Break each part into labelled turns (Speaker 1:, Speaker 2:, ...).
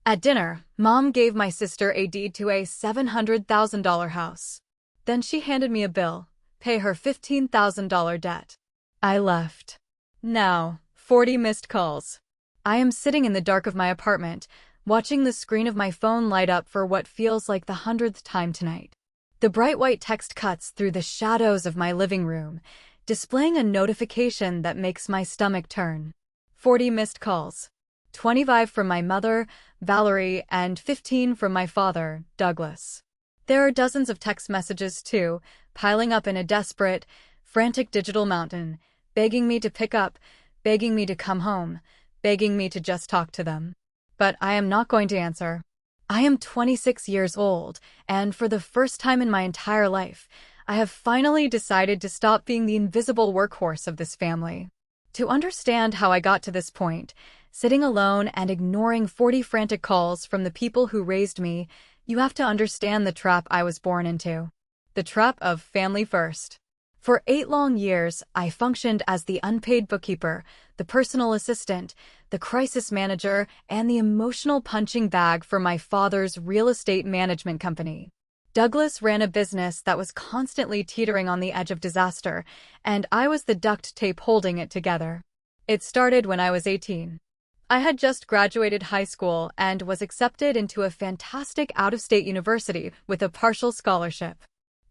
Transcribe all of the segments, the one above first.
Speaker 1: At dinner, Mom gave my sister a deed to a $700,000 house. Then she handed me a bill, pay her $15,000 debt. I left. Now, 40 missed calls. I am sitting in the dark of my apartment, watching the screen of my phone light up for what feels like the 100th time tonight. The bright white text cuts through the shadows of my living room, displaying a notification that makes my stomach turn. 40 missed calls. 25 from my mother, Valerie, and 15 from my father, Douglas. There are dozens of text messages too, piling up in a desperate, frantic digital mountain, begging me to pick up, begging me to come home, begging me to just talk to them. But I am not going to answer. I am 26 years old, and for the first time in my entire life, I have finally decided to stop being the invisible workhorse of this family. To understand how I got to this point, sitting alone and ignoring 40 frantic calls from the people who raised me, you have to understand the trap I was born into. The trap of family first. For 8 long years, I functioned as the unpaid bookkeeper, the personal assistant, the crisis manager, and the emotional punching bag for my father's real estate management company. Douglas ran a business that was constantly teetering on the edge of disaster, and I was the duct tape holding it together. It started when I was 18. I had just graduated high school and was accepted into a fantastic out-of-state university with a partial scholarship.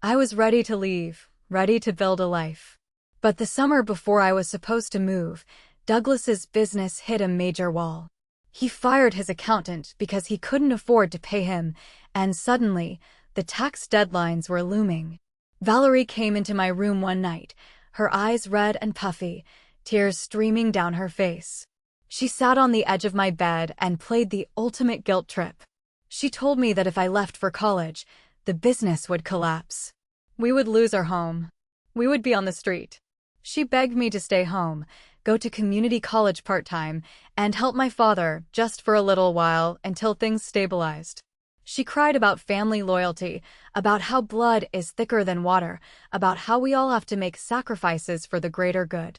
Speaker 1: I was ready to leave, ready to build a life. But the summer before I was supposed to move, Douglas's business hit a major wall. He fired his accountant because he couldn't afford to pay him, and suddenly, the tax deadlines were looming. Valerie came into my room one night, her eyes red and puffy, tears streaming down her face. She sat on the edge of my bed and played the ultimate guilt trip. She told me that if I left for college, the business would collapse. We would lose our home. We would be on the street. She begged me to stay home, go to community college part-time, and help my father just for a little while until things stabilized. She cried about family loyalty, about how blood is thicker than water, about how we all have to make sacrifices for the greater good.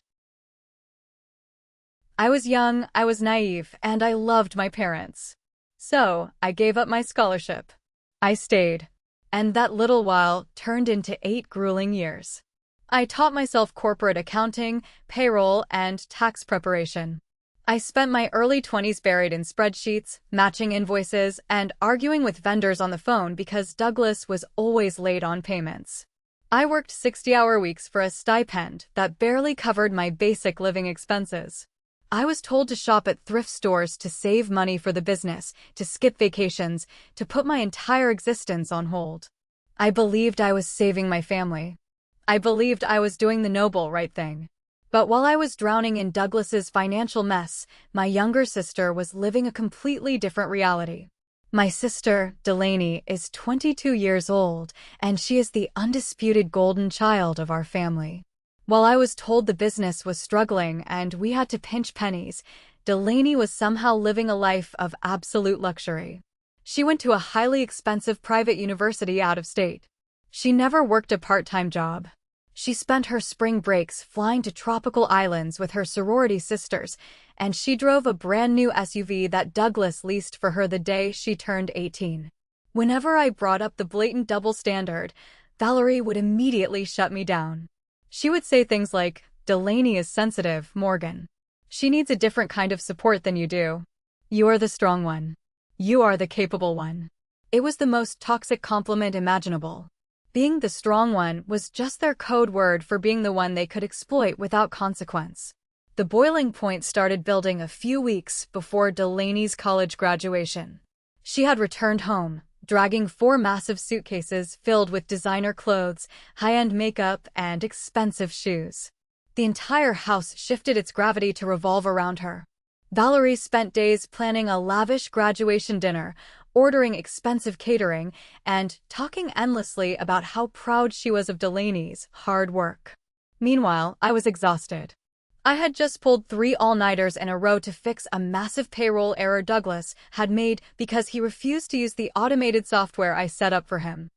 Speaker 1: I was young, I was naive, and I loved my parents. So, I gave up my scholarship. I stayed. And that little while turned into 8 grueling years. I taught myself corporate accounting, payroll, and tax preparation. I spent my early 20s buried in spreadsheets, matching invoices, and arguing with vendors on the phone because Douglas was always late on payments. I worked 60-hour weeks for a stipend that barely covered my basic living expenses. I was told to shop at thrift stores to save money for the business, to skip vacations, to put my entire existence on hold. I believed I was saving my family. I believed I was doing the noble right thing. But while I was drowning in Douglas's financial mess, my younger sister was living a completely different reality. My sister, Delaney, is 22 years old, and she is the undisputed golden child of our family. While I was told the business was struggling and we had to pinch pennies, Delaney was somehow living a life of absolute luxury. She went to a highly expensive private university out of state. She never worked a part-time job. She spent her spring breaks flying to tropical islands with her sorority sisters, and she drove a brand new SUV that Douglas leased for her the day she turned 18. Whenever I brought up the blatant double standard, Valerie would immediately shut me down. She would say things like, "Delaney is sensitive, Morgan. She needs a different kind of support than you do. You are the strong one. You are the capable one." It was the most toxic compliment imaginable. Being the strong one was just their code word for being the one they could exploit without consequence. The boiling point started building a few weeks before Delaney's college graduation. She had returned home, dragging 4 massive suitcases filled with designer clothes, high-end makeup, and expensive shoes. The entire house shifted its gravity to revolve around her. Valerie spent days planning a lavish graduation dinner, ordering expensive catering, and talking endlessly about how proud she was of Delaney's hard work. Meanwhile, I was exhausted. I had just pulled 3 all-nighters in a row to fix a massive payroll error Douglas had made because he refused to use the automated software I set up for him.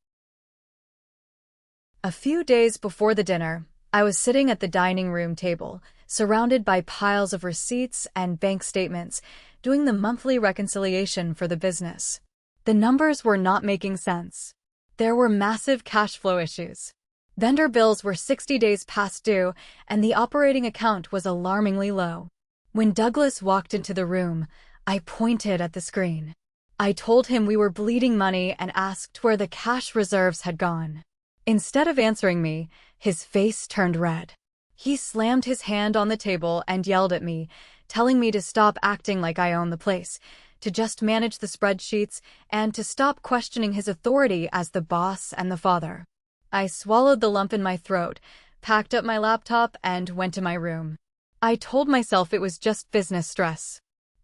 Speaker 1: A few days before the dinner, I was sitting at the dining room table, surrounded by piles of receipts and bank statements, doing the monthly reconciliation for the business. The numbers were not making sense. There were massive cash flow issues. Vendor bills were 60 days past due, and the operating account was alarmingly low. When Douglas walked into the room, I pointed at the screen. I told him we were bleeding money and asked where the cash reserves had gone. Instead of answering me, his face turned red. He slammed his hand on the table and yelled at me, telling me to stop acting like I own the place, to just manage the spreadsheets, and to stop questioning his authority as the boss and the father. I swallowed the lump in my throat, packed up my laptop, and went to my room. I told myself it was just business stress.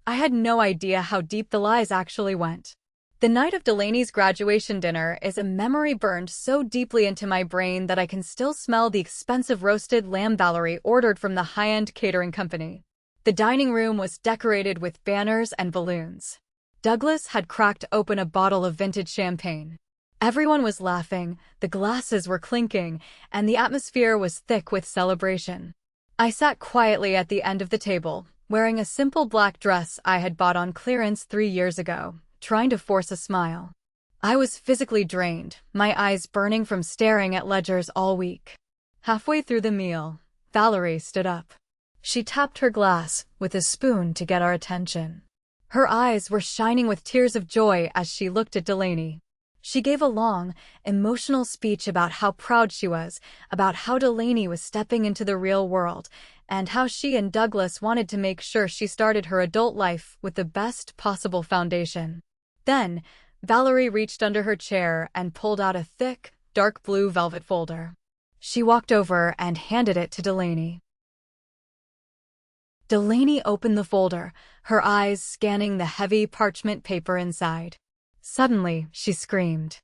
Speaker 1: I had no idea how deep the lies actually went. The night of Delaney's graduation dinner is a memory burned so deeply into my brain that I can still smell the expensive roasted lamb Valerie ordered from the high-end catering company. The dining room was decorated with banners and balloons. Douglas had cracked open a bottle of vintage champagne. Everyone was laughing, the glasses were clinking, and the atmosphere was thick with celebration. I sat quietly at the end of the table, wearing a simple black dress I had bought on clearance 3 years ago, trying to force a smile. I was physically drained, my eyes burning from staring at ledgers all week. Halfway through the meal, Valerie stood up. She tapped her glass with a spoon to get our attention. Her eyes were shining with tears of joy as she looked at Delaney. She gave a long, emotional speech about how proud she was, about how Delaney was stepping into the real world, and how she and Douglas wanted to make sure she started her adult life with the best possible foundation. Then, Valerie reached under her chair and pulled out a thick, dark blue velvet folder. She walked over and handed it to Delaney. Delaney opened the folder, her eyes scanning the heavy parchment paper inside. Suddenly, she screamed.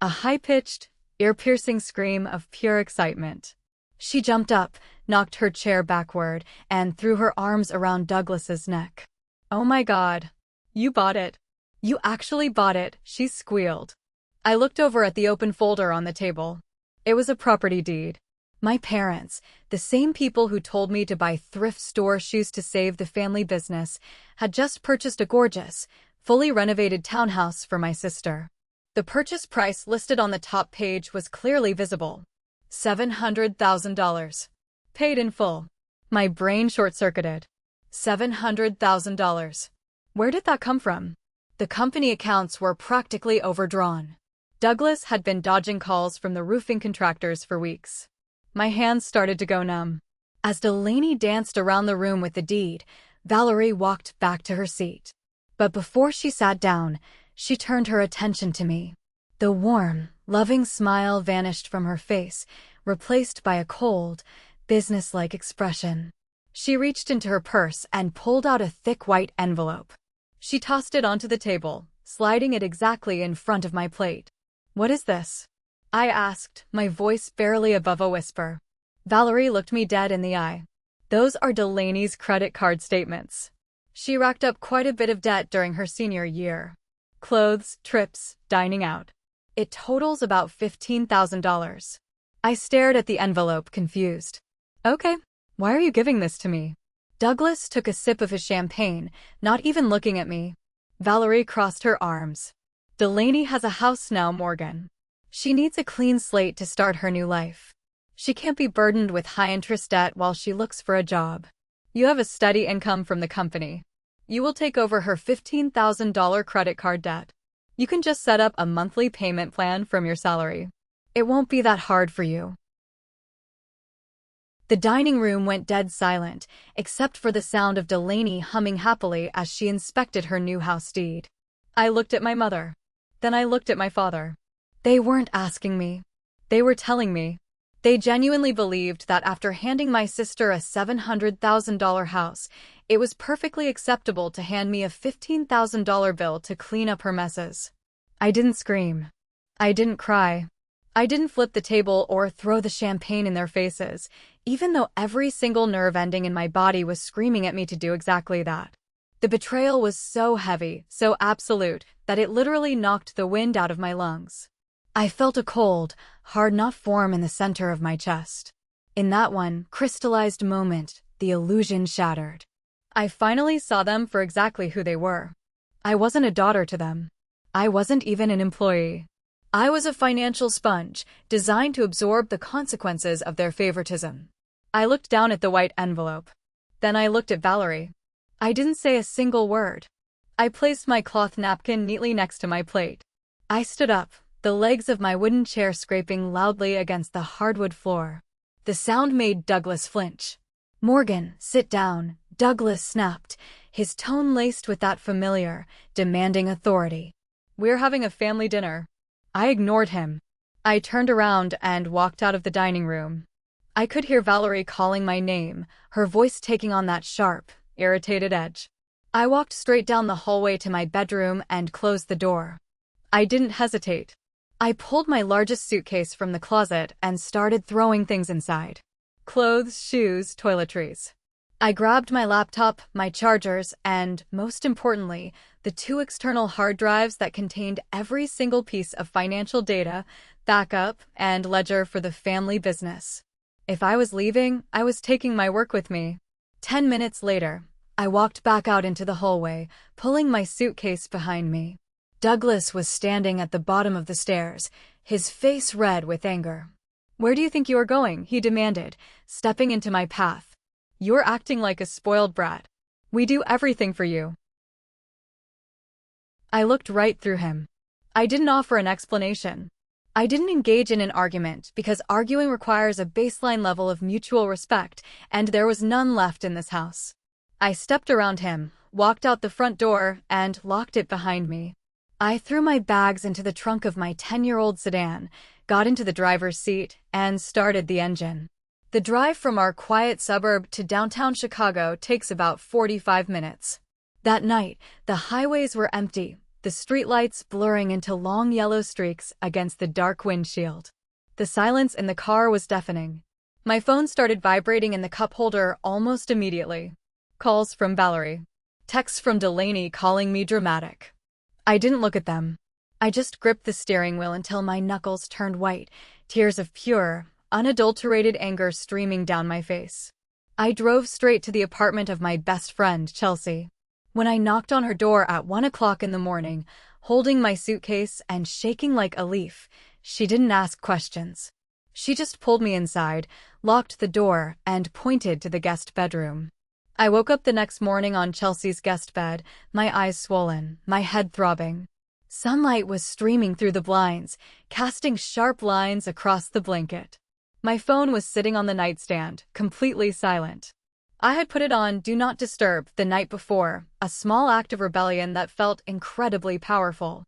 Speaker 1: A high-pitched, ear-piercing scream of pure excitement. She jumped up, knocked her chair backward, and threw her arms around Douglas's neck. "Oh my God. You bought it. You actually bought it," she squealed. I looked over at the open folder on the table. It was a property deed. My parents, the same people who told me to buy thrift store shoes to save the family business, had just purchased a gorgeous, fully renovated townhouse for my sister. The purchase price listed on the top page was clearly visible. $700,000. Paid in full. My brain short-circuited. $700,000. Where did that come from? The company accounts were practically overdrawn. Douglas had been dodging calls from the roofing contractors for weeks. My hands started to go numb. As Delaney danced around the room with the deed, Valerie walked back to her seat. But before she sat down, she turned her attention to me. The warm, loving smile vanished from her face, replaced by a cold, businesslike expression. She reached into her purse and pulled out a thick white envelope. She tossed it onto the table, sliding it exactly in front of my plate. "What is this?" I asked, my voice barely above a whisper. Valerie looked me dead in the eye. "Those are Delaney's credit card statements. She racked up quite a bit of debt during her senior year. Clothes, trips, dining out. It totals about $15,000. I stared at the envelope, confused. "Okay, why are you giving this to me?" Douglas took a sip of his champagne, not even looking at me. Valerie crossed her arms. "Delaney has a house now, Morgan. She needs a clean slate to start her new life. She can't be burdened with high-interest debt while she looks for a job. You have a steady income from the company. You will take over her $15,000 credit card debt. You can just set up a monthly payment plan from your salary. It won't be that hard for you." The dining room went dead silent, except for the sound of Delaney humming happily as she inspected her new house deed. I looked at my mother. Then I looked at my father. They weren't asking me. They were telling me. They genuinely believed that after handing my sister a $700,000 house, it was perfectly acceptable to hand me a $15,000 bill to clean up her messes. I didn't scream. I didn't cry. I didn't flip the table or throw the champagne in their faces, even though every single nerve ending in my body was screaming at me to do exactly that. The betrayal was so heavy, so absolute, that it literally knocked the wind out of my lungs. I felt a cold, hard knot form in the center of my chest. In that one crystallized moment, the illusion shattered. I finally saw them for exactly who they were. I wasn't a daughter to them. I wasn't even an employee. I was a financial sponge, designed to absorb the consequences of their favoritism. I looked down at the white envelope. Then I looked at Valerie. I didn't say a single word. I placed my cloth napkin neatly next to my plate. I stood up, the legs of my wooden chair scraping loudly against the hardwood floor. The sound made Douglas flinch. "Morgan, sit down," Douglas snapped, his tone laced with that familiar, demanding authority. "We're having a family dinner." I ignored him. I turned around and walked out of the dining room. I could hear Valerie calling my name, her voice taking on that sharp, irritated edge. I walked straight down the hallway to my bedroom and closed the door. I didn't hesitate. I pulled my largest suitcase from the closet and started throwing things inside. Clothes, shoes, toiletries. I grabbed my laptop, my chargers, and, most importantly, the 2 external hard drives that contained every single piece of financial data, backup, and ledger for the family business. If I was leaving, I was taking my work with me. 10 minutes later, I walked back out into the hallway, pulling my suitcase behind me. Douglas was standing at the bottom of the stairs, his face red with anger. "Where do you think you are going?" he demanded, stepping into my path. "You're acting like a spoiled brat. We do everything for you." I looked right through him. I didn't offer an explanation. I didn't engage in an argument because arguing requires a baseline level of mutual respect, and there was none left in this house. I stepped around him, walked out the front door, and locked it behind me. I threw my bags into the trunk of my 10-year-old sedan, got into the driver's seat, and started the engine. The drive from our quiet suburb to downtown Chicago takes about 45 minutes. That night, the highways were empty, the streetlights blurring into long yellow streaks against the dark windshield. The silence in the car was deafening. My phone started vibrating in the cup holder almost immediately. Calls from Valerie. Texts from Delaney calling me dramatic. I didn't look at them. I just gripped the steering wheel until my knuckles turned white, tears of pure, unadulterated anger streaming down my face. I drove straight to the apartment of my best friend, Chelsea. When I knocked on her door at 1 o'clock in the morning, holding my suitcase and shaking like a leaf, she didn't ask questions. She just pulled me inside, locked the door, and pointed to the guest bedroom. I woke up the next morning on Chelsea's guest bed, my eyes swollen, my head throbbing. Sunlight was streaming through the blinds, casting sharp lines across the blanket. My phone was sitting on the nightstand, completely silent. I had put it on Do Not Disturb the night before, a small act of rebellion that felt incredibly powerful.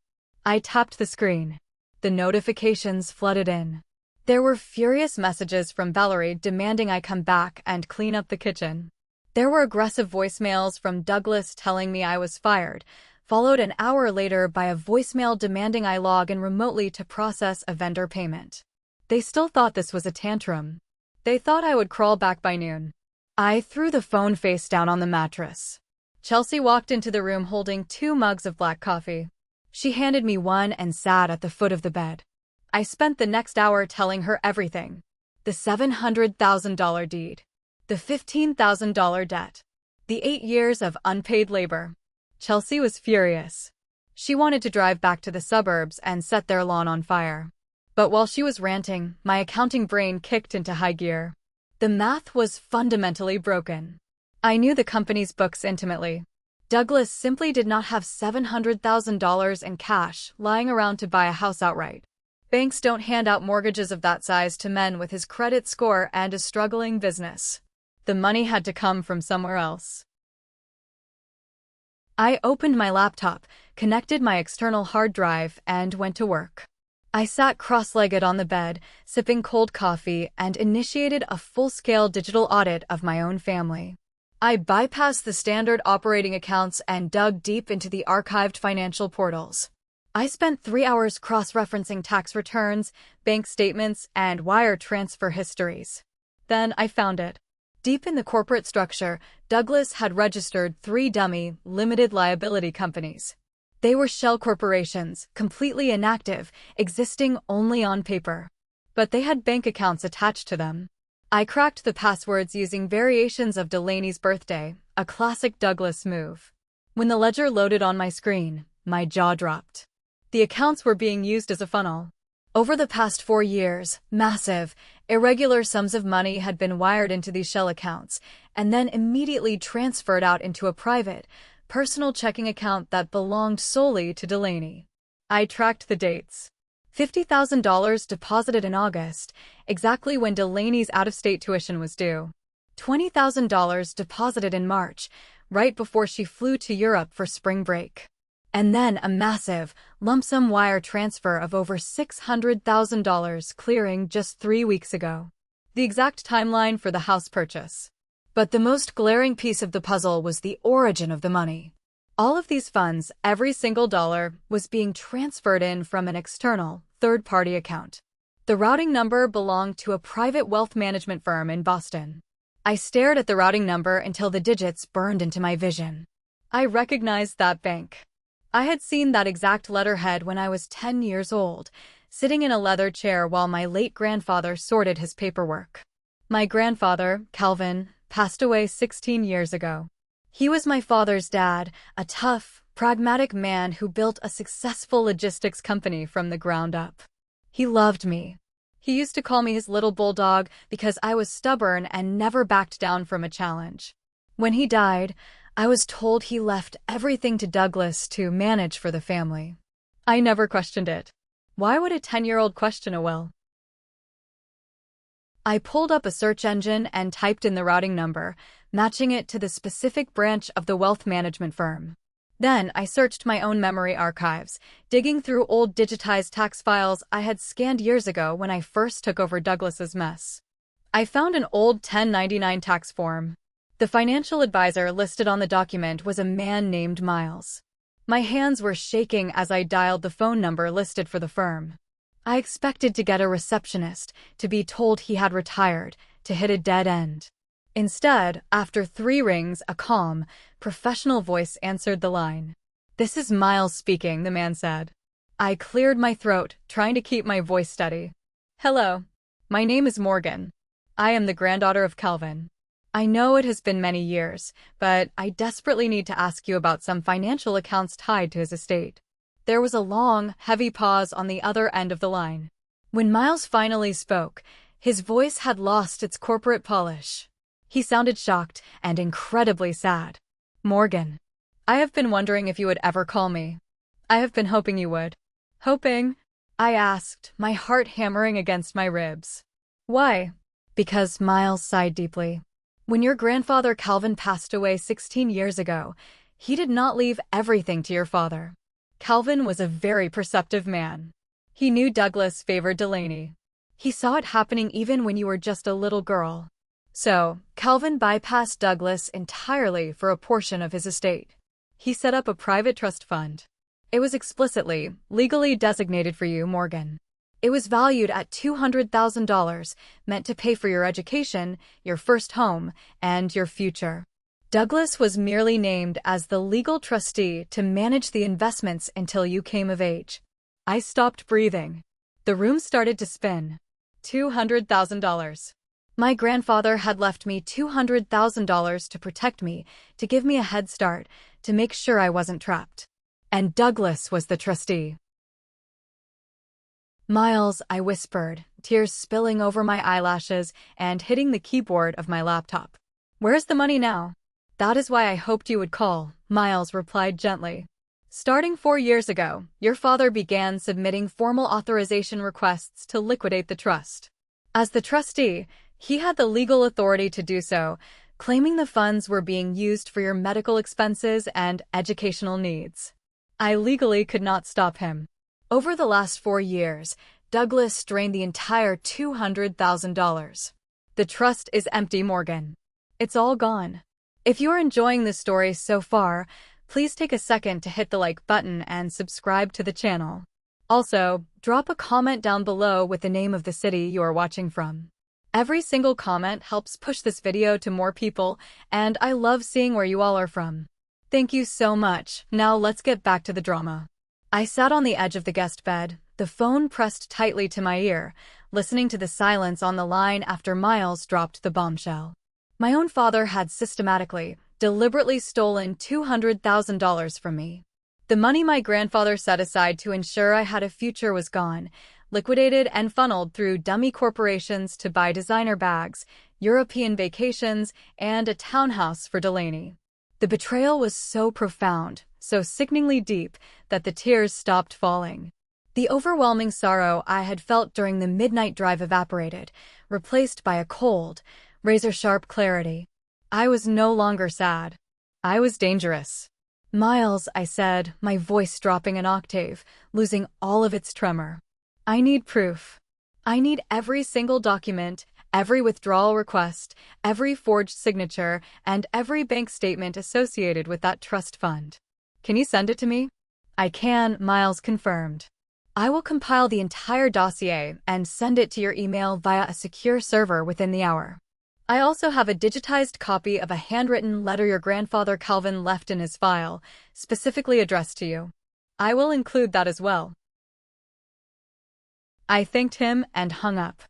Speaker 1: I tapped the screen. The notifications flooded in. There were furious messages from Valerie demanding I come back and clean up the kitchen. There were aggressive voicemails from Douglas telling me I was fired, followed an hour later by a voicemail demanding I log in remotely to process a vendor payment. They still thought this was a tantrum. They thought I would crawl back by noon. I threw the phone face down on the mattress. Chelsea walked into the room holding 2 mugs of black coffee. She handed me one and sat at the foot of the bed. I spent the next hour telling her everything. The $700,000 deed. The $15,000 debt. The 8 years of unpaid labor. Chelsea was furious. She wanted to drive back to the suburbs and set their lawn on fire. But while she was ranting, my accounting brain kicked into high gear. The math was fundamentally broken. I knew the company's books intimately. Douglas simply did not have $700,000 in cash lying around to buy a house outright. Banks don't hand out mortgages of that size to men with his credit score and a struggling business. The money had to come from somewhere else. I opened my laptop, connected my external hard drive, and went to work. I sat cross-legged on the bed, sipping cold coffee, and initiated a full-scale digital audit of my own family. I bypassed the standard operating accounts and dug deep into the archived financial portals. I spent 3 hours cross-referencing tax returns, bank statements, and wire transfer histories. Then I found it. Deep in the corporate structure, Douglas had registered 3 dummy, limited liability companies. They were shell corporations, completely inactive, existing only on paper. But they had bank accounts attached to them. I cracked the passwords using variations of Delaney's birthday, a classic Douglas move. When the ledger loaded on my screen, my jaw dropped. The accounts were being used as a funnel. Over the past 4 years, massive, irregular sums of money had been wired into these shell accounts and then immediately transferred out into a private, personal checking account that belonged solely to Delaney. I tracked the dates. $50,000 deposited in August, exactly when Delaney's out-of-state tuition was due. $20,000 deposited in March, right before she flew to Europe for spring break. And then a massive, lump sum wire transfer of over $600,000 clearing just 3 weeks ago. The exact timeline for the house purchase. But the most glaring piece of the puzzle was the origin of the money. All of these funds, every single dollar, was being transferred in from an external, third-party account. The routing number belonged to a private wealth management firm in Boston. I stared at the routing number until the digits burned into my vision. I recognized that bank. I had seen that exact letterhead when I was 10 years old, sitting in a leather chair while my late grandfather sorted his paperwork. My grandfather, Calvin, passed away 16 years ago. He was my father's dad, a tough, pragmatic man who built a successful logistics company from the ground up. He loved me. He used to call me his little bulldog because I was stubborn and never backed down from a challenge. When he died, I was told he left everything to Douglas to manage for the family. I never questioned it. Why would a 10-year-old question a will? I pulled up a search engine and typed in the routing number, matching it to the specific branch of the wealth management firm. Then I searched my own memory archives, digging through old digitized tax files I had scanned years ago when I first took over Douglas's mess. I found an old 1099 tax form. The financial advisor listed on the document was a man named Miles. My hands were shaking as I dialed the phone number listed for the firm. I expected to get a receptionist, to be told he had retired, to hit a dead end. Instead, after 3 rings, a calm, professional voice answered the line. "This is Miles speaking," the man said. I cleared my throat, trying to keep my voice steady. "Hello. My name is Morgan. I am the granddaughter of Calvin. I know it has been many years, but I desperately need to ask you about some financial accounts tied to his estate." There was a long, heavy pause on the other end of the line. When Miles finally spoke, his voice had lost its corporate polish. He sounded shocked and incredibly sad. "Morgan, I have been wondering if you would ever call me. I have been hoping you would." "Hoping?" I asked, my heart hammering against my ribs. "Why?" Because Miles sighed deeply. "When your grandfather Calvin passed away 16 years ago, he did not leave everything to your father. Calvin was a very perceptive man. He knew Douglas favored Delaney. He saw it happening even when you were just a little girl. So, Calvin bypassed Douglas entirely for a portion of his estate. He set up a private trust fund. It was explicitly, legally designated for you, Morgan. It was valued at $200,000, meant to pay for your education, your first home, and your future. Douglas was merely named as the legal trustee to manage the investments until you came of age." I stopped breathing. The room started to spin. $200,000. My grandfather had left me $200,000 to protect me, to give me a head start, to make sure I wasn't trapped. And Douglas was the trustee. "Miles," I whispered, tears spilling over my eyelashes and hitting the keyboard of my laptop. "Where's the money now?" "That is why I hoped you would call," Miles replied gently. "Starting 4 years ago, your father began submitting formal authorization requests to liquidate the trust. As the trustee, he had the legal authority to do so, claiming the funds were being used for your medical expenses and educational needs. I legally could not stop him. Over the last 4 years, Douglas drained the entire $200,000. The trust is empty, Morgan. It's all gone. If you're enjoying this story so far, please take a second to hit the like button and subscribe to the channel. Also, drop a comment down below with the name of the city you are watching from. Every single comment helps push this video to more people, and I love seeing where you all are from. Thank you so much. Now let's get back to the drama. I sat on the edge of the guest bed, the phone pressed tightly to my ear, listening to the silence on the line after Miles dropped the bombshell. My own father had systematically, deliberately stolen $200,000 from me. The money my grandfather set aside to ensure I had a future was gone, liquidated and funneled through dummy corporations to buy designer bags, European vacations, and a townhouse for Delaney. The betrayal was so profound, so sickeningly deep, that the tears stopped falling. The overwhelming sorrow I had felt during the midnight drive evaporated, replaced by a cold, razor-sharp clarity. I was no longer sad. I was dangerous. "Miles," I said, my voice dropping an octave, losing all of its tremor. "I need proof. I need every single document, every withdrawal request, every forged signature, and every bank statement associated with that trust fund. Can you send it to me?" "I can," Miles confirmed. "I will compile the entire dossier and send it to your email via a secure server within the hour. I also have a digitized copy of a handwritten letter your grandfather Calvin left in his file, specifically addressed to you. I will include that as well." I thanked him and hung up.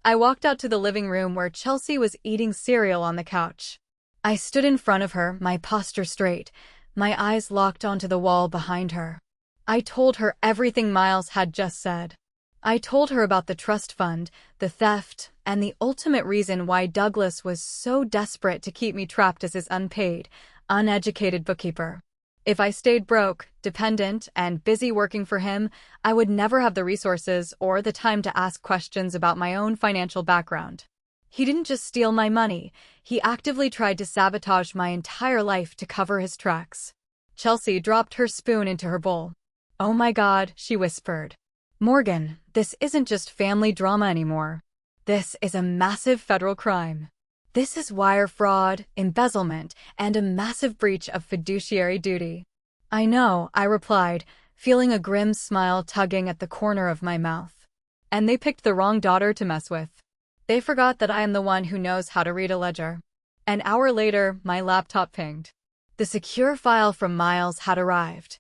Speaker 1: I walked out to the living room where Chelsea was eating cereal on the couch. I stood in front of her, my posture straight, my eyes locked onto the wall behind her. I told her everything Miles had just said. I told her about the trust fund, the theft, and the ultimate reason why Douglas was so desperate to keep me trapped as his unpaid, uneducated bookkeeper. If I stayed broke, dependent, and busy working for him, I would never have the resources or the time to ask questions about my own financial background. He didn't just steal my money, he actively tried to sabotage my entire life to cover his tracks. Chelsea dropped her spoon into her bowl. "Oh my God," she whispered. "Morgan, this isn't just family drama anymore. This is a massive federal crime. This is wire fraud, embezzlement, and a massive breach of fiduciary duty." "I know," I replied, feeling a grim smile tugging at the corner of my mouth. "And they picked the wrong daughter to mess with. They forgot that I am the one who knows how to read a ledger." An hour later, my laptop pinged. The secure file from Miles had arrived.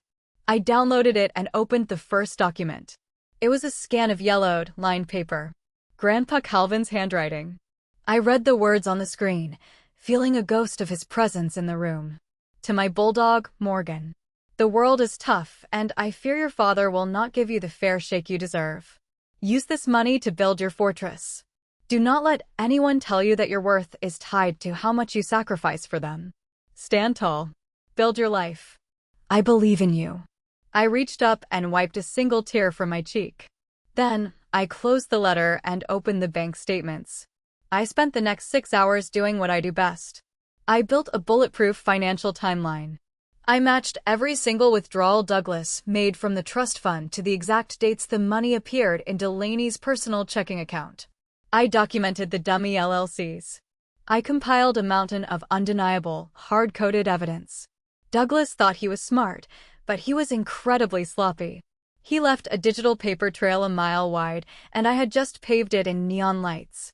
Speaker 1: I downloaded it and opened the first document. It was a scan of yellowed, lined paper. Grandpa Calvin's handwriting. I read the words on the screen, feeling a ghost of his presence in the room. "To my bulldog, Morgan. The world is tough, and I fear your father will not give you the fair shake you deserve. Use this money to build your fortress. Do not let anyone tell you that your worth is tied to how much you sacrifice for them. Stand tall. Build your life. I believe in you." I reached up and wiped a single tear from my cheek. Then, I closed the letter and opened the bank statements. I spent the next 6 hours doing what I do best. I built a bulletproof financial timeline. I matched every single withdrawal Douglas made from the trust fund to the exact dates the money appeared in Delaney's personal checking account. I documented the dummy LLCs. I compiled a mountain of undeniable, hard-coded evidence. Douglas thought he was smart, but he was incredibly sloppy. He left a digital paper trail a mile wide, and I had just paved it in neon lights.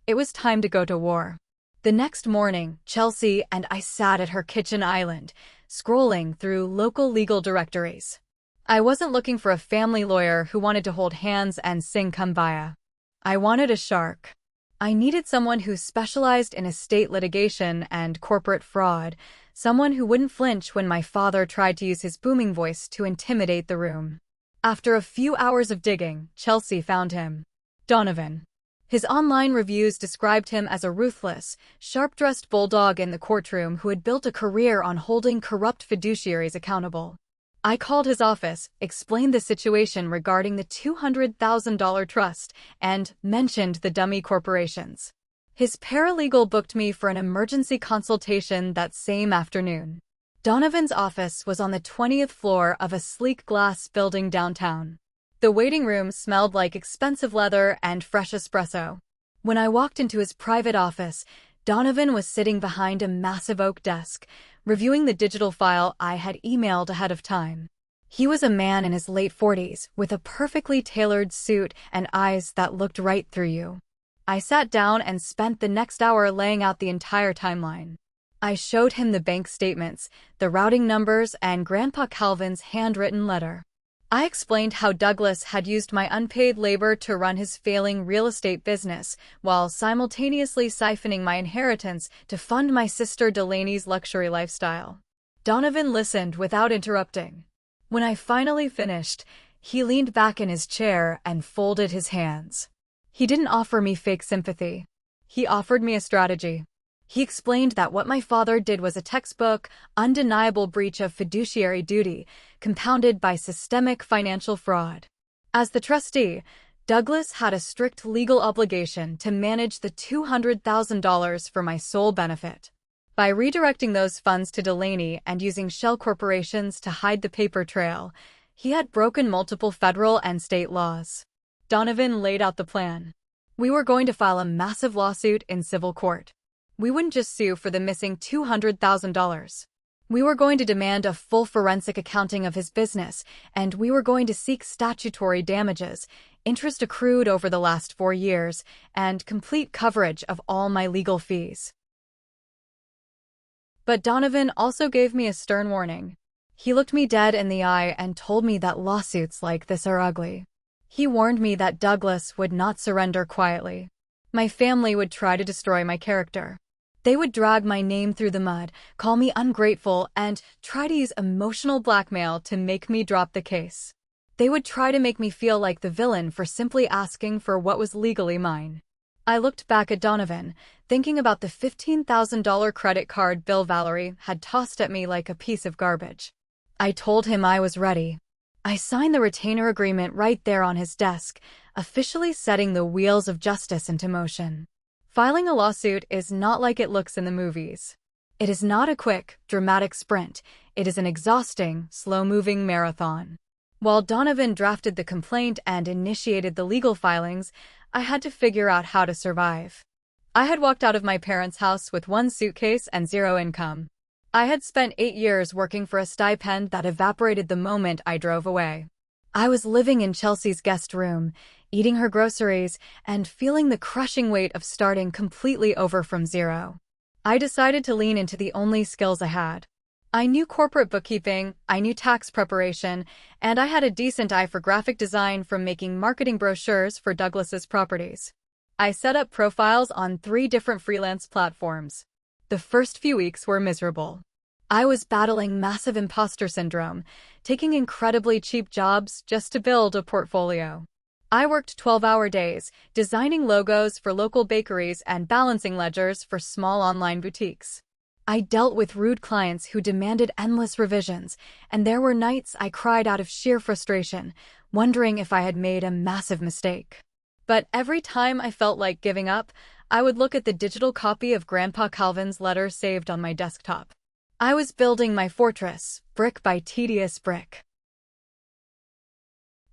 Speaker 1: It was time to go to war. The next morning, Chelsea and I sat at her kitchen island, scrolling through local legal directories. I wasn't looking for a family lawyer who wanted to hold hands and sing Kumbaya. I wanted a shark. I needed someone who specialized in estate litigation and corporate fraud, someone who wouldn't flinch when my father tried to use his booming voice to intimidate the room. After a few hours of digging, Chelsea found him. Donovan. His online reviews described him as a ruthless, sharp-dressed bulldog in the courtroom who had built a career on holding corrupt fiduciaries accountable. I called his office, explained the situation regarding the $200,000 trust, and mentioned the dummy corporations. His paralegal booked me for an emergency consultation that same afternoon. Donovan's office was on the 20th floor of a sleek glass building downtown. The waiting room smelled like expensive leather and fresh espresso. When I walked into his private office, Donovan was sitting behind a massive oak desk, reviewing the digital file I had emailed ahead of time. He was a man in his late 40s, with a perfectly tailored suit and eyes that looked right through you. I sat down and spent the next hour laying out the entire timeline. I showed him the bank statements, the routing numbers, and Grandpa Calvin's handwritten letter. I explained how Douglas had used my unpaid labor to run his failing real estate business, while simultaneously siphoning my inheritance to fund my sister Delaney's luxury lifestyle. Donovan listened without interrupting. When I finally finished, he leaned back in his chair and folded his hands. He didn't offer me fake sympathy. He offered me a strategy. He explained that what my father did was a textbook, undeniable breach of fiduciary duty, compounded by systemic financial fraud. As the trustee, Douglas had a strict legal obligation to manage the $200,000 for my sole benefit. By redirecting those funds to Delaney and using shell corporations to hide the paper trail, he had broken multiple federal and state laws. Donovan laid out the plan. We were going to file a massive lawsuit in civil court. We wouldn't just sue for the missing $200,000. We were going to demand a full forensic accounting of his business, and we were going to seek statutory damages, interest accrued over the last 4 years, and complete coverage of all my legal fees. But Donovan also gave me a stern warning. He looked me dead in the eye and told me that lawsuits like this are ugly. He warned me that Douglas would not surrender quietly. My family would try to destroy my character. They would drag my name through the mud, call me ungrateful, and try to use emotional blackmail to make me drop the case. They would try to make me feel like the villain for simply asking for what was legally mine. I looked back at Donovan, thinking about the $15,000 credit card bill Valerie had tossed at me like a piece of garbage. I told him I was ready. I signed the retainer agreement right there on his desk, officially setting the wheels of justice into motion. Filing a lawsuit is not like it looks in the movies. It is not a quick, dramatic sprint. It is an exhausting, slow-moving marathon. While Donovan drafted the complaint and initiated the legal filings, I had to figure out how to survive. I had walked out of my parents' house with 1 suitcase and 0 income. I had spent 8 years working for a stipend that evaporated the moment I drove away. I was living in Chelsea's guest room, eating her groceries, and feeling the crushing weight of starting completely over from zero. I decided to lean into the only skills I had. I knew corporate bookkeeping, I knew tax preparation, and I had a decent eye for graphic design from making marketing brochures for Douglas's properties. I set up profiles on 3 different freelance platforms. The first few weeks were miserable. I was battling massive imposter syndrome, taking incredibly cheap jobs just to build a portfolio. I worked 12-hour days, designing logos for local bakeries and balancing ledgers for small online boutiques. I dealt with rude clients who demanded endless revisions, and there were nights I cried out of sheer frustration, wondering if I had made a massive mistake. But every time I felt like giving up, I would look at the digital copy of Grandpa Calvin's letter saved on my desktop. I was building my fortress, brick by tedious brick.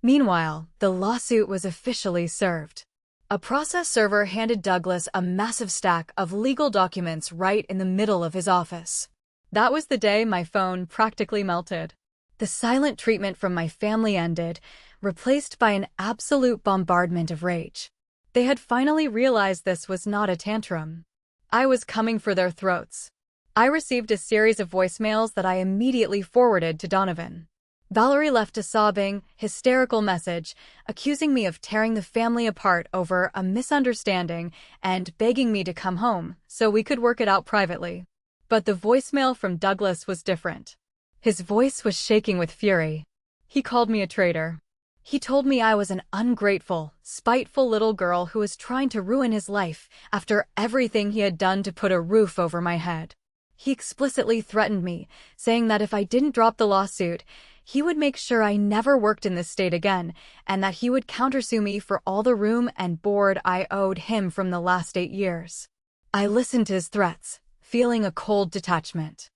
Speaker 1: Meanwhile, the lawsuit was officially served. A process server handed Douglas a massive stack of legal documents right in the middle of his office. That was the day my phone practically melted. The silent treatment from my family ended, replaced by an absolute bombardment of rage. They had finally realized this was not a tantrum. I was coming for their throats. I received a series of voicemails that I immediately forwarded to Donovan. Valerie left a sobbing, hysterical message, accusing me of tearing the family apart over a misunderstanding and begging me to come home so we could work it out privately. But the voicemail from Douglas was different. His voice was shaking with fury. He called me a traitor. He told me I was an ungrateful, spiteful little girl who was trying to ruin his life after everything he had done to put a roof over my head. He explicitly threatened me, saying that if I didn't drop the lawsuit, he would make sure I never worked in this state again, and that he would countersue me for all the room and board I owed him from the last 8 years. I listened to his threats, feeling a cold detachment.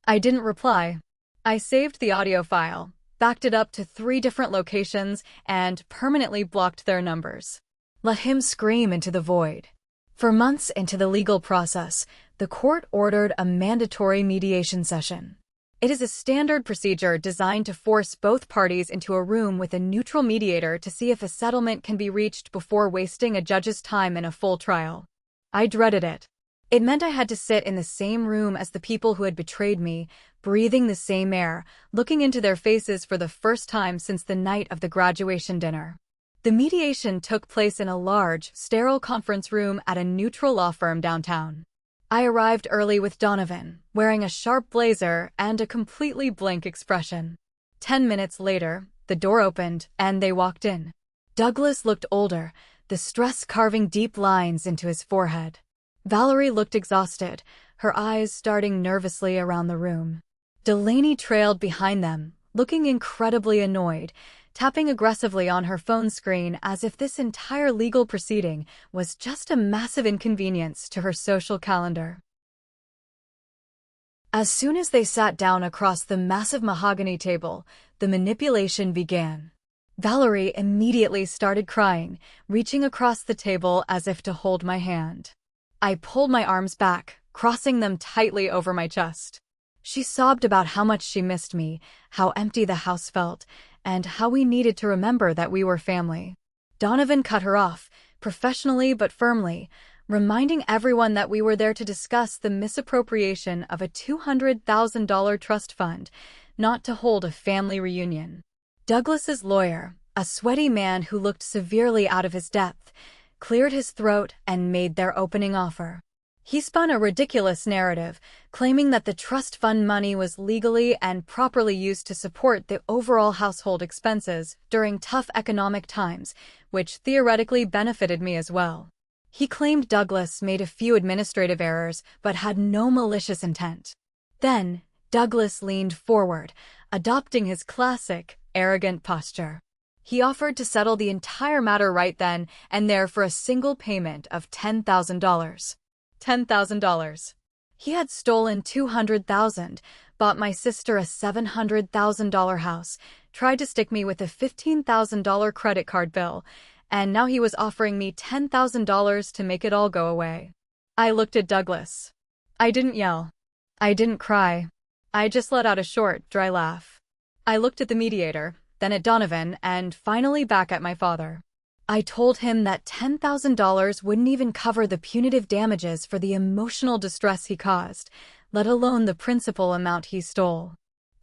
Speaker 1: I didn't reply. I saved the audio file, backed it up to 3 different locations, and permanently blocked their numbers. Let him scream into the void. For months into the legal process, the court ordered a mandatory mediation session. It is a standard procedure designed to force both parties into a room with a neutral mediator to see if a settlement can be reached before wasting a judge's time in a full trial. I dreaded it. It meant I had to sit in the same room as the people who had betrayed me, breathing the same air, looking into their faces for the first time since the night of the graduation dinner. The mediation took place in a large, sterile conference room at a neutral law firm downtown. I arrived early with Donovan, wearing a sharp blazer and a completely blank expression. 10 minutes later, the door opened, and they walked in. Douglas looked older, the stress carving deep lines into his forehead. Valerie looked exhausted, her eyes starting nervously around the room. Delaney trailed behind them, looking incredibly annoyed, tapping aggressively on her phone screen as if this entire legal proceeding was just a massive inconvenience to her social calendar. As soon as they sat down across the massive mahogany table, the manipulation began. Valerie immediately started crying, reaching across the table as if to hold my hand. I pulled my arms back, crossing them tightly over my chest. She sobbed about how much she missed me, how empty the house felt, and how we needed to remember that we were family. Donovan cut her off, professionally but firmly, reminding everyone that we were there to discuss the misappropriation of a $200,000 trust fund, not to hold a family reunion. Douglas's lawyer, a sweaty man who looked severely out of his depth, cleared his throat and made their opening offer. He spun a ridiculous narrative, claiming that the trust fund money was legally and properly used to support the overall household expenses during tough economic times, which theoretically benefited me as well. He claimed Douglas made a few administrative errors but had no malicious intent. Then, Douglas leaned forward, adopting his classic, arrogant posture. He offered to settle the entire matter right then and there for a single payment of $10,000. $10,000. He had stolen $200,000, bought my sister a $700,000 house, tried to stick me with a $15,000 credit card bill, and now he was offering me $10,000 to make it all go away. I looked at Douglas. I didn't yell. I didn't cry. I just let out a short, dry laugh. I looked at the mediator, then at Donovan, and finally back at my father. I told him that $10,000 wouldn't even cover the punitive damages for the emotional distress he caused, let alone the principal amount he stole.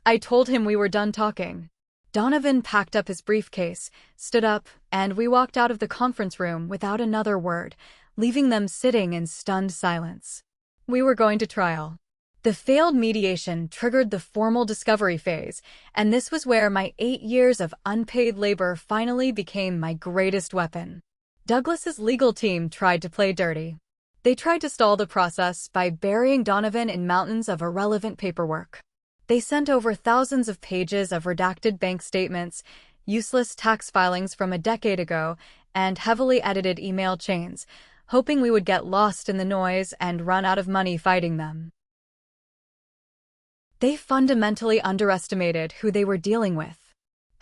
Speaker 1: I told him we were done talking. Donovan packed up his briefcase, stood up, and we walked out of the conference room without another word, leaving them sitting in stunned silence. We were going to trial. The failed mediation triggered the formal discovery phase, and this was where my 8 years of unpaid labor finally became my greatest weapon. Douglas's legal team tried to play dirty. They tried to stall the process by burying Donovan in mountains of irrelevant paperwork. They sent over thousands of pages of redacted bank statements, useless tax filings from a decade ago, and heavily edited email chains, hoping we would get lost in the noise and run out of money fighting them. They fundamentally underestimated who they were dealing with.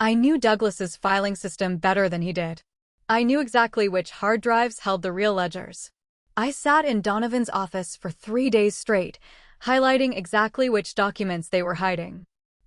Speaker 1: I knew Douglas's filing system better than he did. I knew exactly which hard drives held the real ledgers. I sat in Donovan's office for 3 days straight, highlighting exactly which documents they were hiding.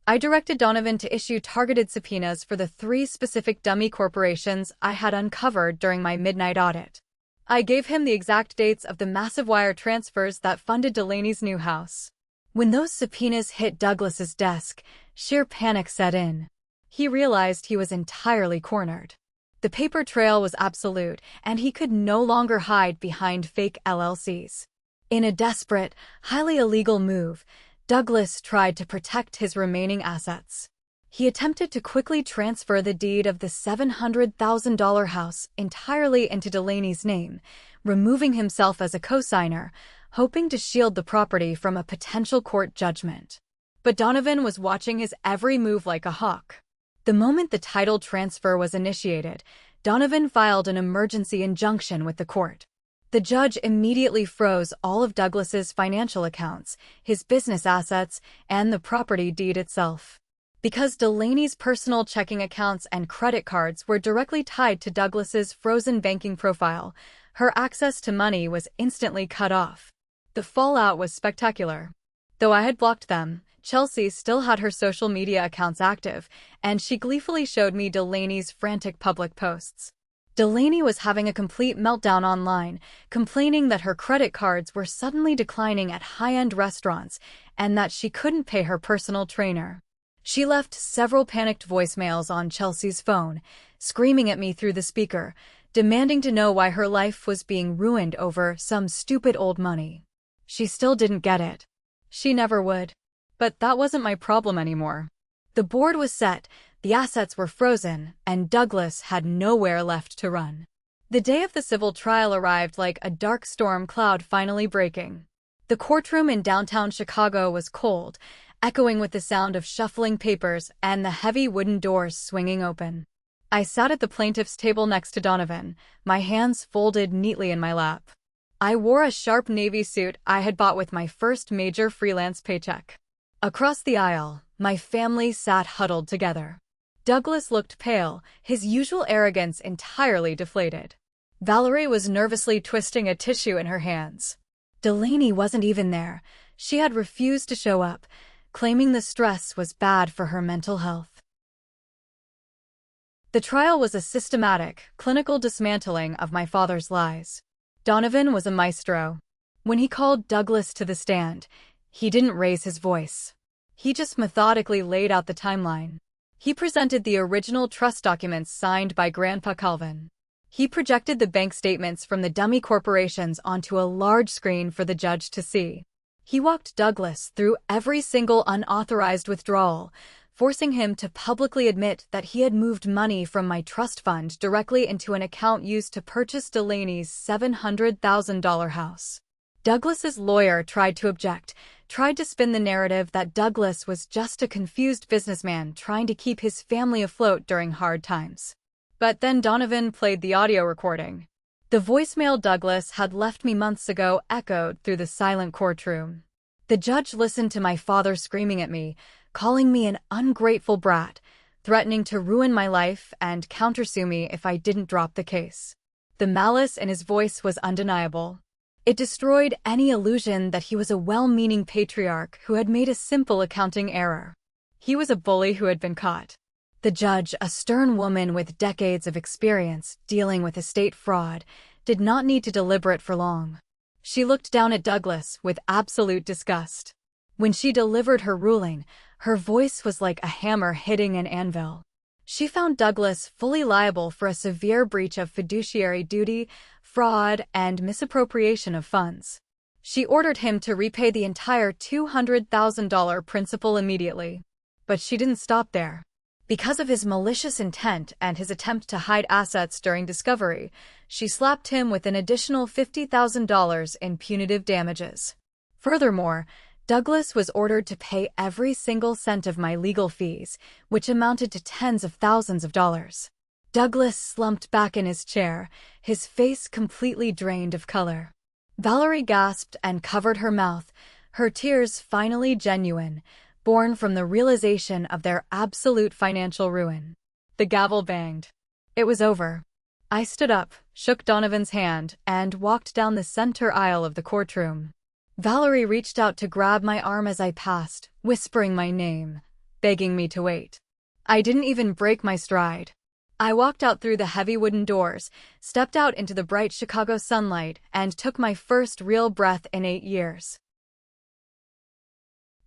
Speaker 1: I directed Donovan to issue targeted subpoenas for the 3 specific dummy corporations I had uncovered during my midnight audit. I gave him the exact dates of the massive wire transfers that funded Delaney's new house. When those subpoenas hit Douglas's desk, sheer panic set in. He realized he was entirely cornered. The paper trail was absolute, and he could no longer hide behind fake LLCs. In a desperate, highly illegal move, Douglas tried to protect his remaining assets. He attempted to quickly transfer the deed of the $700,000 house entirely into Delaney's name, removing himself as a co-signer, hoping to shield the property from a potential court judgment. But Donovan was watching his every move like a hawk. The moment the title transfer was initiated, Donovan filed an emergency injunction with the court. The judge immediately froze all of Douglas's financial accounts, his business assets, and the property deed itself. Because Delaney's personal checking accounts and credit cards were directly tied to Douglas's frozen banking profile, her access to money was instantly cut off. The fallout was spectacular. Though I had blocked them, Chelsea still had her social media accounts active, and she gleefully showed me Delaney's frantic public posts. Delaney was having a complete meltdown online, complaining that her credit cards were suddenly declining at high-end restaurants and that she couldn't pay her personal trainer. She left several panicked voicemails on Chelsea's phone, screaming at me through the speaker, demanding to know why her life was being ruined over some stupid old money. She still didn't get it. She never would. But that wasn't my problem anymore. The board was set, the assets were frozen, and Douglas had nowhere left to run. The day of the civil trial arrived like a dark storm cloud finally breaking. The courtroom in downtown Chicago was cold, echoing with the sound of shuffling papers and the heavy wooden doors swinging open. I sat at the plaintiff's table next to Donovan, my hands folded neatly in my lap. I wore a sharp navy suit I had bought with my first major freelance paycheck. Across the aisle, my family sat huddled together. Douglas looked pale, his usual arrogance entirely deflated. Valerie was nervously twisting a tissue in her hands. Delaney wasn't even there. She had refused to show up, claiming the stress was bad for her mental health. The trial was a systematic, clinical dismantling of my father's lies. Donovan was a maestro. When he called Douglas to the stand, he didn't raise his voice. He just methodically laid out the timeline. He presented the original trust documents signed by Grandpa Calvin. He projected the bank statements from the dummy corporations onto a large screen for the judge to see. He walked Douglas through every single unauthorized withdrawal, forcing him to publicly admit that he had moved money from my trust fund directly into an account used to purchase Delaney's $700,000 house. Douglas's lawyer tried to object, tried to spin the narrative that Douglas was just a confused businessman trying to keep his family afloat during hard times. But then Donovan played the audio recording. The voicemail Douglas had left me months ago echoed through the silent courtroom. The judge listened to my father screaming at me, calling me an ungrateful brat, threatening to ruin my life and countersue me if I didn't drop the case. The malice in his voice was undeniable. It destroyed any illusion that he was a well-meaning patriarch who had made a simple accounting error. He was a bully who had been caught. The judge, a stern woman with decades of experience dealing with estate fraud, did not need to deliberate for long. She looked down at Douglas with absolute disgust. When she delivered her ruling, her voice was like a hammer hitting an anvil. She found Douglas fully liable for a severe breach of fiduciary duty, fraud, and misappropriation of funds. She ordered him to repay the entire $200,000 principal immediately. But she didn't stop there. Because of his malicious intent and his attempt to hide assets during discovery, she slapped him with an additional $50,000 in punitive damages. Furthermore, Douglas was ordered to pay every single cent of my legal fees, which amounted to tens of thousands of dollars. Douglas slumped back in his chair, his face completely drained of color. Valerie gasped and covered her mouth, her tears finally genuine, born from the realization of their absolute financial ruin. The gavel banged. It was over. I stood up, shook Donovan's hand, and walked down the center aisle of the courtroom. Valerie reached out to grab my arm as I passed, whispering my name, begging me to wait. I didn't even break my stride. I walked out through the heavy wooden doors, stepped out into the bright Chicago sunlight, and took my first real breath in 8 years.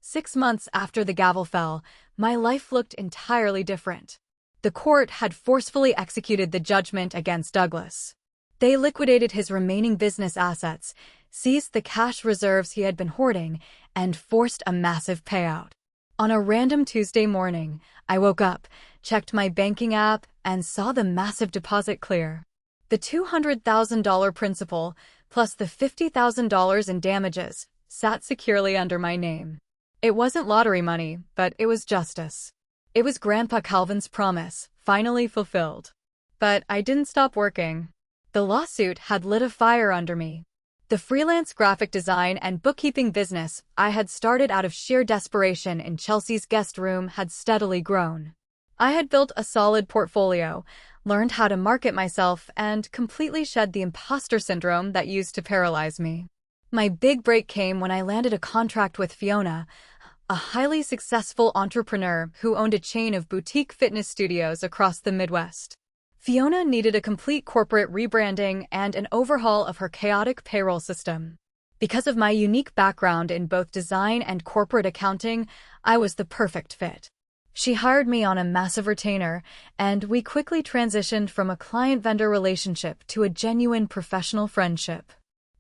Speaker 1: 6 months after the gavel fell, my life looked entirely different. The court had forcefully executed the judgment against Douglas. They liquidated his remaining business assets, seized the cash reserves he had been hoarding, and forced a massive payout. On a random Tuesday morning, I woke up, checked my banking app, and saw the massive deposit clear. The $200,000 principal, plus the $50,000 in damages, sat securely under my name. It wasn't lottery money, but it was justice. It was Grandpa Calvin's promise, finally fulfilled. But I didn't stop working. The lawsuit had lit a fire under me. The freelance graphic design and bookkeeping business I had started out of sheer desperation in Chelsea's guest room had steadily grown. I had built a solid portfolio, learned how to market myself, and completely shed the imposter syndrome that used to paralyze me. My big break came when I landed a contract with Fiona, a highly successful entrepreneur who owned a chain of boutique fitness studios across the Midwest. Fiona needed a complete corporate rebranding and an overhaul of her chaotic payroll system. Because of my unique background in both design and corporate accounting, I was the perfect fit. She hired me on a massive retainer, and we quickly transitioned from a client-vendor relationship to a genuine professional friendship.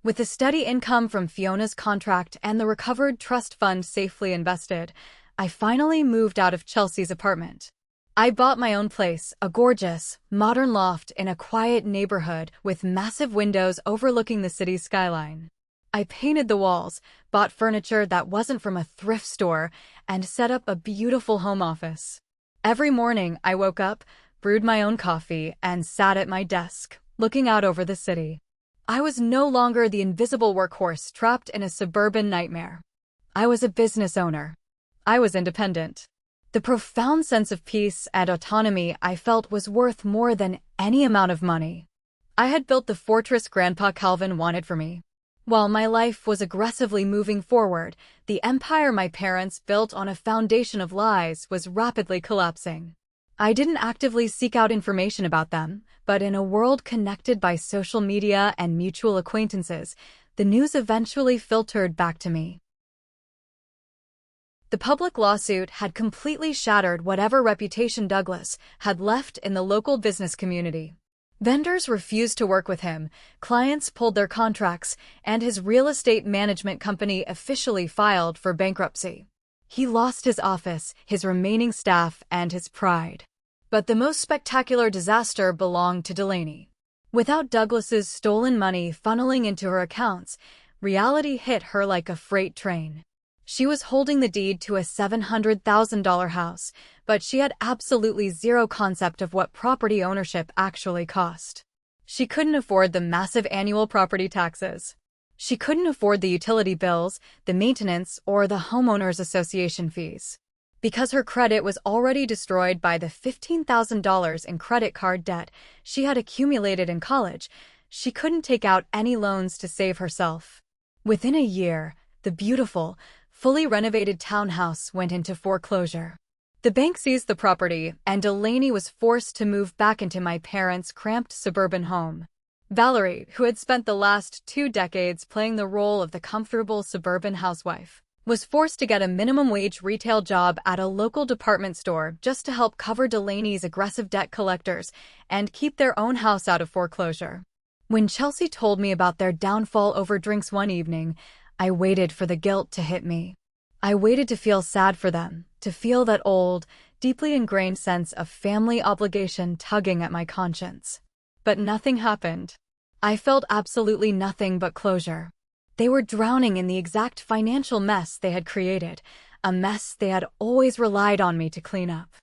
Speaker 1: With the steady income from Fiona's contract and the recovered trust fund safely invested, I finally moved out of Chelsea's apartment. I bought my own place, a gorgeous, modern loft in a quiet neighborhood with massive windows overlooking the city's skyline. I painted the walls, bought furniture that wasn't from a thrift store, and set up a beautiful home office. Every morning, I woke up, brewed my own coffee, and sat at my desk, looking out over the city. I was no longer the invisible workhorse trapped in a suburban nightmare. I was a business owner. I was independent. The profound sense of peace and autonomy I felt was worth more than any amount of money. I had built the fortress Grandpa Calvin wanted for me. While my life was aggressively moving forward, the empire my parents built on a foundation of lies was rapidly collapsing. I didn't actively seek out information about them, but in a world connected by social media and mutual acquaintances, the news eventually filtered back to me. The public lawsuit had completely shattered whatever reputation Douglas had left in the local business community. Vendors refused to work with him, clients pulled their contracts, and his real estate management company officially filed for bankruptcy. He lost his office, his remaining staff, and his pride. But the most spectacular disaster belonged to Delaney. Without Douglas's stolen money funneling into her accounts, reality hit her like a freight train. She was holding the deed to a $700,000 house, but she had absolutely zero concept of what property ownership actually cost. She couldn't afford the massive annual property taxes. She couldn't afford the utility bills, the maintenance, or the homeowners association fees. Because her credit was already destroyed by the $15,000 in credit card debt she had accumulated in college, she couldn't take out any loans to save herself. Within a year, the beautiful, fully renovated townhouse went into foreclosure. The bank seized the property, and Delaney was forced to move back into my parents' cramped suburban home. Valerie, who had spent the last 2 decades playing the role of the comfortable suburban housewife, was forced to get a minimum-wage retail job at a local department store just to help cover Delaney's aggressive debt collectors and keep their own house out of foreclosure. When Chelsea told me about their downfall over drinks one evening, I waited for the guilt to hit me. I waited to feel sad for them, to feel that old, deeply ingrained sense of family obligation tugging at my conscience. But nothing happened. I felt absolutely nothing but closure. They were drowning in the exact financial mess they had created, a mess they had always relied on me to clean up.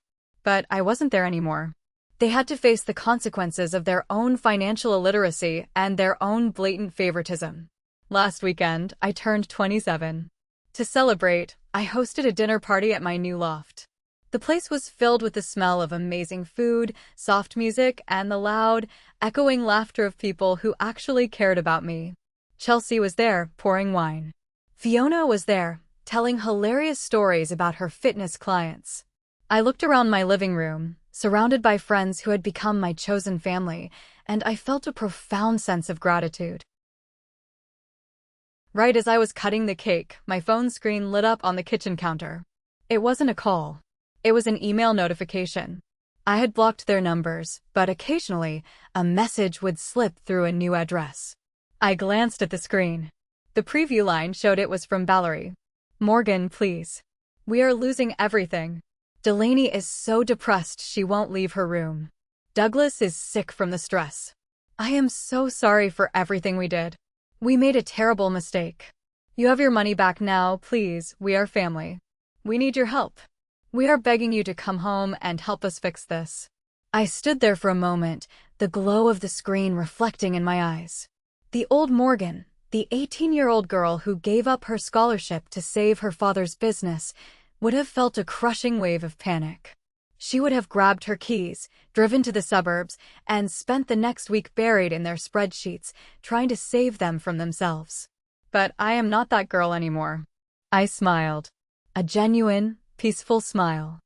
Speaker 1: But I wasn't there anymore. They had to face the consequences of their own financial illiteracy and their own blatant favoritism. Last weekend, I turned 27. To celebrate, I hosted a dinner party at my new loft. The place was filled with the smell of amazing food, soft music, and the loud, echoing laughter of people who actually cared about me. Chelsea was there, pouring wine. Fiona was there, telling hilarious stories about her fitness clients. I looked around my living room, surrounded by friends who had become my chosen family, and I felt a profound sense of gratitude. Right as I was cutting the cake, my phone screen lit up on the kitchen counter. It wasn't a call. It was an email notification. I had blocked their numbers, but occasionally, a message would slip through a new address. I glanced at the screen. The preview line showed it was from Valerie. "Morgan, please. We are losing everything. Delaney is so depressed she won't leave her room. Douglas is sick from the stress. I am so sorry for everything we did. We made a terrible mistake. You have your money back now, please, we are family. We need your help. We are begging you to come home and help us fix this." I stood there for a moment, the glow of the screen reflecting in my eyes. The old Morgan, the 18-year-old girl who gave up her scholarship to save her father's business, would have felt a crushing wave of panic. She would have grabbed her keys, driven to the suburbs, and spent the next week buried in their spreadsheets, trying to save them from themselves. But I am not that girl anymore. I smiled. A genuine, peaceful smile.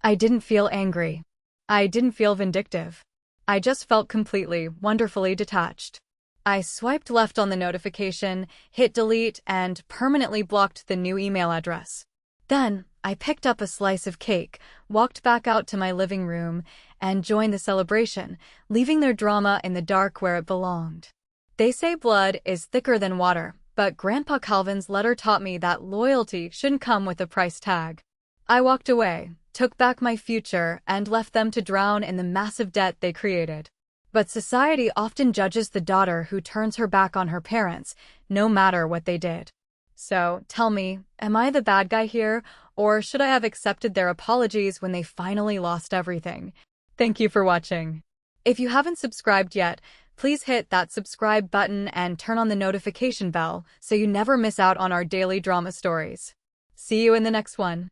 Speaker 1: I didn't feel angry. I didn't feel vindictive. I just felt completely, wonderfully detached. I swiped left on the notification, hit delete, and permanently blocked the new email address. Then, I picked up a slice of cake, walked back out to my living room, and joined the celebration, leaving their drama in the dark where it belonged. They say blood is thicker than water, but Grandpa Calvin's letter taught me that loyalty shouldn't come with a price tag. I walked away, took back my future, and left them to drown in the massive debt they created. But society often judges the daughter who turns her back on her parents, no matter what they did. So, tell me, am I the bad guy here, or should I have accepted their apologies when they finally lost everything? Thank you for watching. If you haven't subscribed yet, please hit that subscribe button and turn on the notification bell so you never miss out on our daily drama stories. See you in the next one.